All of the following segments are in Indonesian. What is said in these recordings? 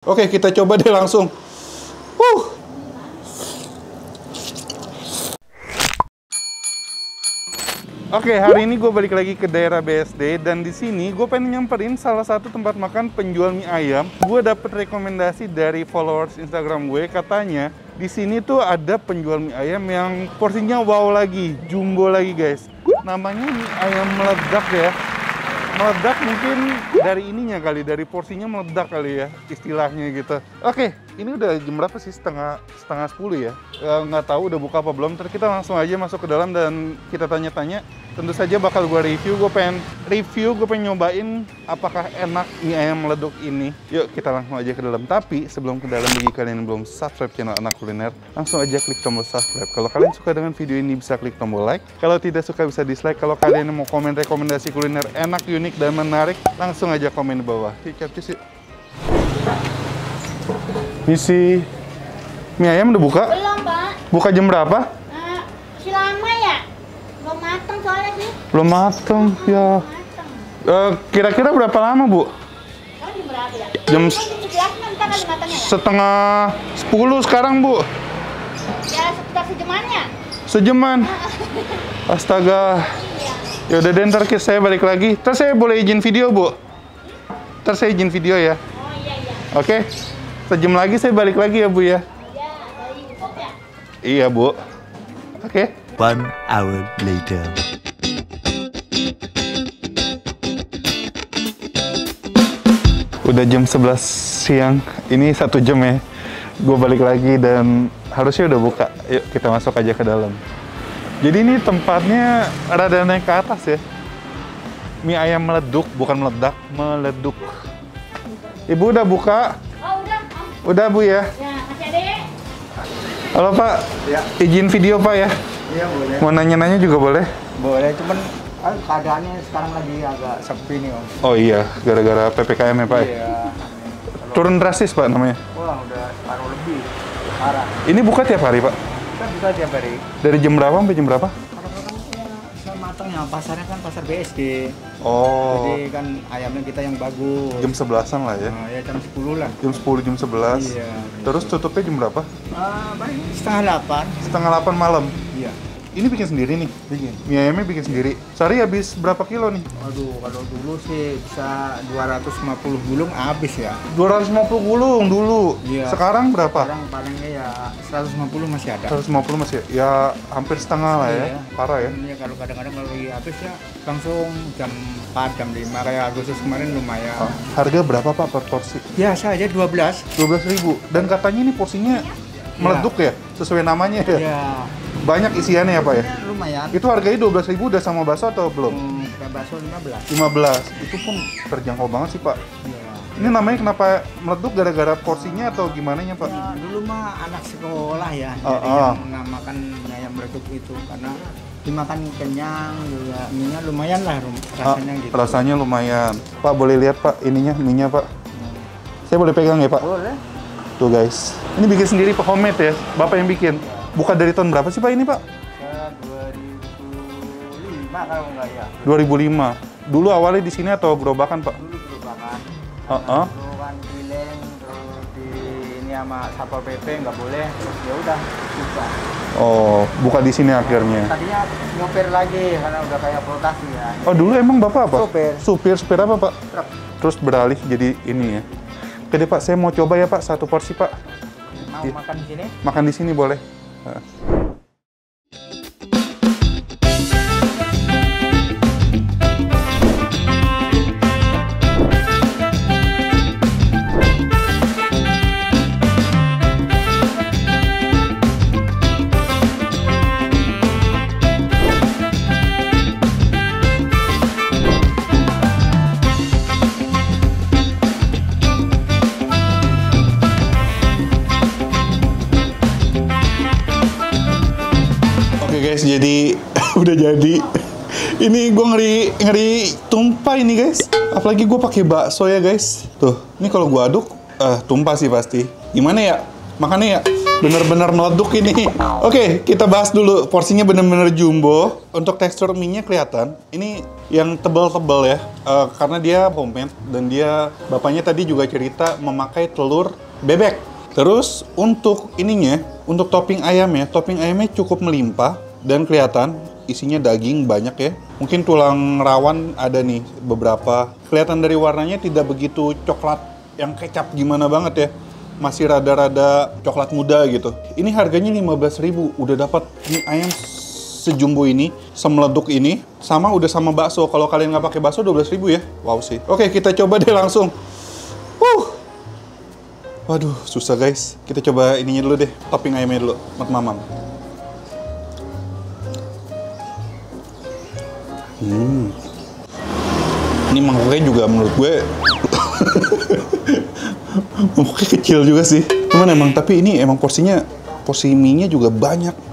Oke, kita coba deh langsung. Oke, hari ini gue balik lagi ke daerah BSD dan di sini gue pengen nyamperin salah satu tempat makan penjual mie ayam. Gue dapet rekomendasi dari followers Instagram gue, katanya di sini tuh ada penjual mie ayam yang porsinya wow lagi, jumbo lagi guys. Namanya mie ayam meledak ya. Meledak mungkin dari ininya kali, dari porsinya meledak kali ya, istilahnya gitu. Oke, ini udah jam berapa sih? Setengah 10 ya? Nggak tahu udah buka apa belum. Terus kita langsung aja masuk ke dalam dan kita tanya-tanya. Tentu saja bakal gue review, gue pengen nyobain apakah enak mie ayam meleduk ini. Yuk kita langsung aja ke dalam. Tapi sebelum ke dalam, bagi kalian yang belum subscribe channel Anak Kuliner, langsung aja klik tombol subscribe. Kalau kalian suka dengan video ini bisa klik tombol like. Kalau tidak suka bisa dislike. Kalau kalian mau komen rekomendasi kuliner enak, unik, dan menarik, langsung aja komen di bawah. Capcus yuk. Misi mie ayam udah buka? Belum, Pak. Buka jam berapa? Masih lama ya? Belum mateng soalnya sih. Belum mateng, ya. Kira-kira berapa lama, Bu? Sekarang jam berapa ya? Jam 11 ntar kali matangnya ya? setengah 10 sekarang, Bu. Ya sekitar sejamannya. Sejaman. Astaga. Ya udah deh, ntar saya balik lagi. Ntar saya boleh izin video, Bu? Ntar saya izin video ya. Oh iya. Oke. Sejam lagi saya balik lagi ya, Bu ya. Iya, dari YouTube ya? Iya, Bu. Oke. 1 hour later. Udah jam 11 siang. Ini 1 jam ya. Gue balik lagi dan harusnya udah buka. Yuk kita masuk aja ke dalam. Jadi ini tempatnya rada naik ke atas ya. Mie ayam meleduk, bukan meledak, meleduk. Ibu udah buka? Oh udah. Udah, Bu ya. Ya, masih ada ya? Halo Pak. Ya. Izin video Pak ya. Iya boleh. Mau nanya-nanya juga boleh? Boleh, cuman keadaannya sekarang lagi agak sepi nih Om. Oh iya, gara-gara PPKM ya Pak. Iya. Turun drastis Pak namanya. Wah udah separuh lebih. Parah. Ini buka tiap hari Pak? Kita buka tiap hari. Dari jam berapa sampai jam berapa? Kadang-kadang ya bisa matangnya, pasarnya kan pasar BSD. Oh, Jadi kan ayamnya kita yang bagus. jam 11-an lah ya. Nah, ya jam 10 lah. Jam 10, jam 11. Iya. Terus tutupnya jam berapa? Paling setengah 8. Setengah 8 malam. Iya. Ini bikin sendiri nih? Bikin. Mie ayamnya bikin sendiri. Sehari habis berapa kilo nih? Aduh, kalau dulu sih bisa 250 gulung habis ya. 250 gulung dulu. Iya. Sekarang berapa? Sekarang palingnya ya 150 masih ada. 150 masih? Ya hampir setengah lah ya. Iya. Parah ya. Iya, kalau kadang-kadang kalau lagi habis ya langsung jam 4, jam 5 kayak Agustus kemarin lumayan. Harga berapa Pak per porsi? Biasa aja 12. 12.000. Dan katanya ini porsinya meleduk ya? Sesuai namanya ya? Iya. Banyak isiannya ya Pak ya? Ya, lumayan. Itu harganya 12.000 udah sama bakso atau belum? Kayak bakso 15. 15. Itu pun terjangkau banget sih Pak. Iya. Ini namanya kenapa meleduk gara-gara porsinya atau gimana ya Pak? Ya, dulu mah anak sekolah ya, Oh, jadi oh. yang menamakan mie ayam meleduk itu karena dimakan kenyang juga, mie-nya lumayan lah rasanya gitu. Rasanya lumayan. Pak boleh lihat Pak ininya, mie-nya Pak? Saya boleh pegang ya Pak? Boleh. Tuh guys. Ini bikin sendiri Pak, homemade ya? Bapak yang bikin? Buka dari tahun berapa sih Pak ini Pak? Saya 2005 kalau enggak ya. 2005. Dulu awalnya di sini atau berobakan Pak? Dulu perubahan. Heeh. Dulu kan keliling, terus di ini sama Satpol PP nggak boleh, terus ya udah buka. Oh, buka di sini akhirnya. Tadinya nyopir lagi karena udah kayak protasi ya. Oh, dulu emang Bapak apa? Supir. Supir apa Pak? Truk. Terus beralih jadi ini ya. Oke deh Pak, saya mau coba ya Pak, 1 porsi Pak. Mau Iya. makan di sini? Makan di sini boleh. Guys, jadi udah jadi. Ini gue ngeri tumpah ini guys. Apalagi gue pakai bakso ya guys. Tuh, ini kalau gue aduk, tumpah sih pasti. Gimana ya? Makannya ya bener-bener meleduk ini. Oke, kita bahas dulu. Porsinya bener-bener jumbo. Untuk tekstur mie-nya kelihatan. Ini yang tebal-tebal ya, karena dia homemade dan bapaknya tadi juga cerita memakai telur bebek. Terus untuk ininya, untuk topping ayamnya cukup melimpah dan kelihatan isinya daging banyak ya. Mungkin tulang rawan ada nih beberapa. Kelihatan dari warnanya tidak begitu coklat yang kecap gimana banget ya. Masih rada-rada coklat muda gitu. Ini harganya 15.000, udah dapat mie ayam sejumbo ini, semeleduk ini, udah sama bakso. Kalau kalian nggak pakai bakso 12.000 ya. Wow sih. Oke, kita coba deh langsung. Waduh, susah guys. Kita coba ininya dulu deh, topping ayamnya dulu, mamam. Ini mangkoknya juga menurut gue mangkoknya kecil juga sih. Cuman emang, tapi ini emang porsi mie-nya juga banyak.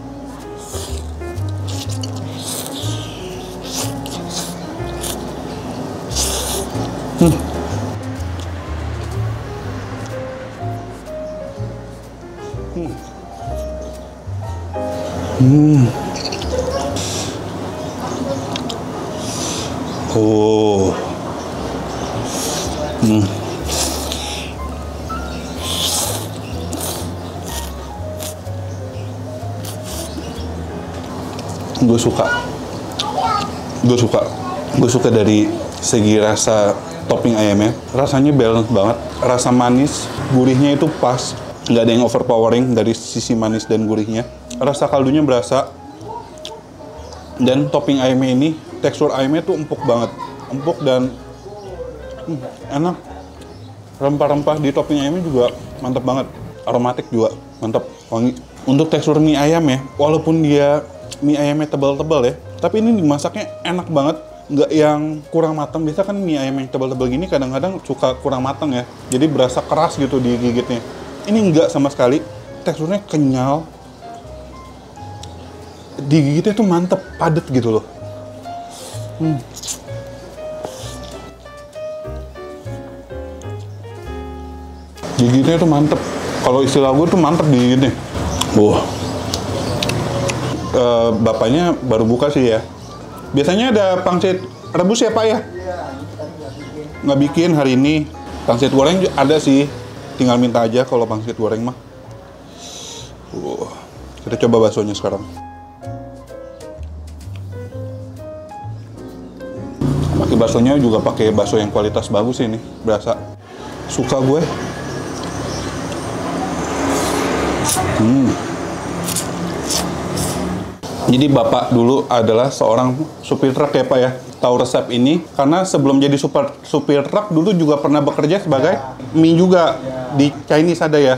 Gue suka dari segi rasa topping ayamnya. Rasanya balance banget, rasa manis, gurihnya itu pas, nggak ada yang overpowering dari sisi manis dan gurihnya. Rasa kaldunya berasa, dan topping ayamnya ini, tekstur ayamnya tuh empuk banget, empuk dan enak. Rempah-rempah di topping ayamnya juga mantep banget, aromatik juga mantep, wangi. Untuk tekstur mie ayam ya, walaupun dia mie ayamnya tebal-tebal ya, tapi ini dimasaknya enak banget, nggak yang kurang matang. Biasa kan mie ayam yang tebal-tebal gini kadang-kadang suka kurang matang ya, jadi berasa keras gitu digigitnya. Ini nggak sama sekali, teksturnya kenyal, digigitnya tuh mantep, padet gitu loh. Gigitnya tuh mantep, kalau istilah gue tuh mantep digigitnya. Bapaknya baru buka sih ya. Biasanya ada pangsit rebus ya Pak ya? Nggak bikin hari ini. Pangsit goreng ada sih, tinggal minta aja kalau pangsit goreng mah. Kita coba baksonya sekarang. Pakai baksonya juga pakai bakso yang kualitas bagus ini, berasa. Suka gue. Jadi bapak dulu adalah seorang supir truk ya Pak ya. Tahu resep ini karena sebelum jadi supir truk dulu juga pernah bekerja sebagai mie juga di Chinese ada ya.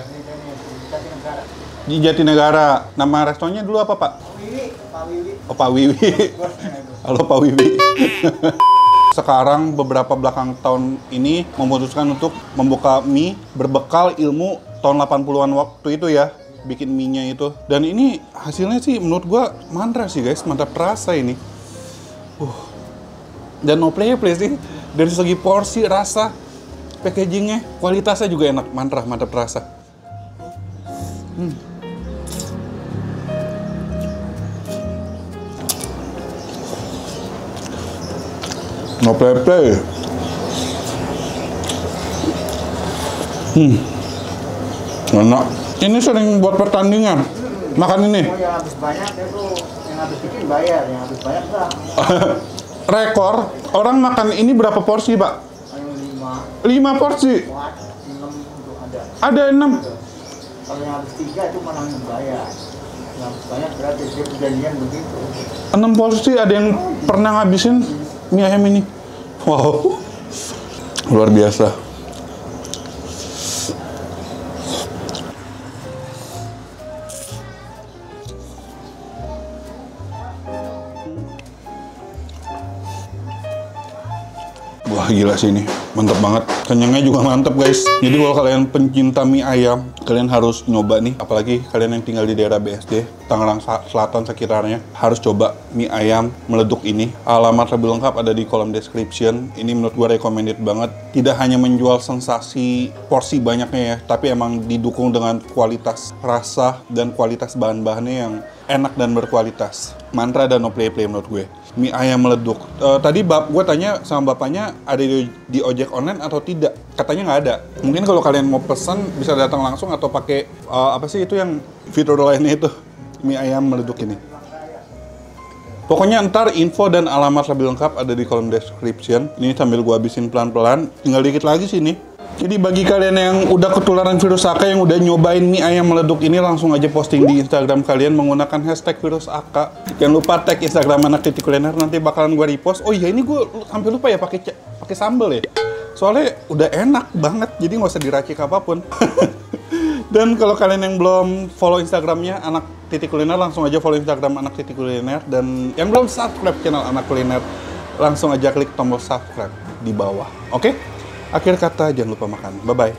Di Jatinegara. Nama restorannya dulu apa Pak? Pak Wiwi. Oh Pak Wiwi. Halo Pak Wiwi. Sekarang beberapa belakang tahun ini memutuskan untuk membuka mie berbekal ilmu tahun 80-an waktu itu ya. Bikin mie-nya itu, dan ini hasilnya sih menurut gua mantap sih guys, mantap rasa ini. Dan no play sih dari segi porsi, rasa, packagingnya, kualitasnya juga enak, mantap rasa. No play. Enak. Ini sering buat pertandingan, makan ini. Yang habis banyak itu, yang habis bikin bayar, yang habis banyak enggak. Rekor, orang makan ini berapa porsi, Pak? 5 porsi? 6 untuk ada. Ada 6? Kalau yang habis 3 itu malah yang bayar. Yang habis banyak berarti dia perjanjian begitu. 6 porsi ada yang pernah ngabisin mie ayam ini. Wow, luar biasa. Wah gila sih ini, mantep banget. Kenyangnya juga mantep guys. Jadi kalau kalian pencinta mie ayam, kalian harus nyoba nih. Apalagi kalian yang tinggal di daerah BSD, Tangerang Selatan sekitarnya, harus coba mie ayam meleduk ini. Alamat lebih lengkap ada di kolom description. Ini menurut gue recommended banget. Tidak hanya menjual sensasi porsi banyaknya ya, tapi emang didukung dengan kualitas rasa dan kualitas bahan-bahannya yang enak dan berkualitas. Mantra dan no play menurut gue. mie ayam meleduk. Tadi gue tanya sama bapaknya ada di ojek online atau tidak. Katanya nggak ada. Mungkin kalau kalian mau pesan bisa datang langsung atau pakai apa sih itu yang fitur lainnya itu mie ayam meleduk ini. Pokoknya ntar info dan alamat lebih lengkap ada di kolom description. Ini sambil gue habisin pelan-pelan. Tinggal dikit lagi sini. Jadi bagi kalian yang udah ketularan virus AK, yang udah nyobain mie ayam meleduk ini, langsung aja posting di Instagram kalian menggunakan hashtag virus AK. Jangan lupa tag Instagram anak titik kuliner, nanti bakalan gue repost. Oh iya, ini gue sampai lupa ya pakai sambal ya. Soalnya udah enak banget, jadi nggak usah diracik apapun. Dan kalau kalian yang belum follow Instagramnya anak titik kuliner, langsung aja follow Instagram anak titik kuliner. Dan yang belum subscribe channel anak kuliner, langsung aja klik tombol subscribe di bawah. Oke? Akhir kata, jangan lupa makan. Bye-bye.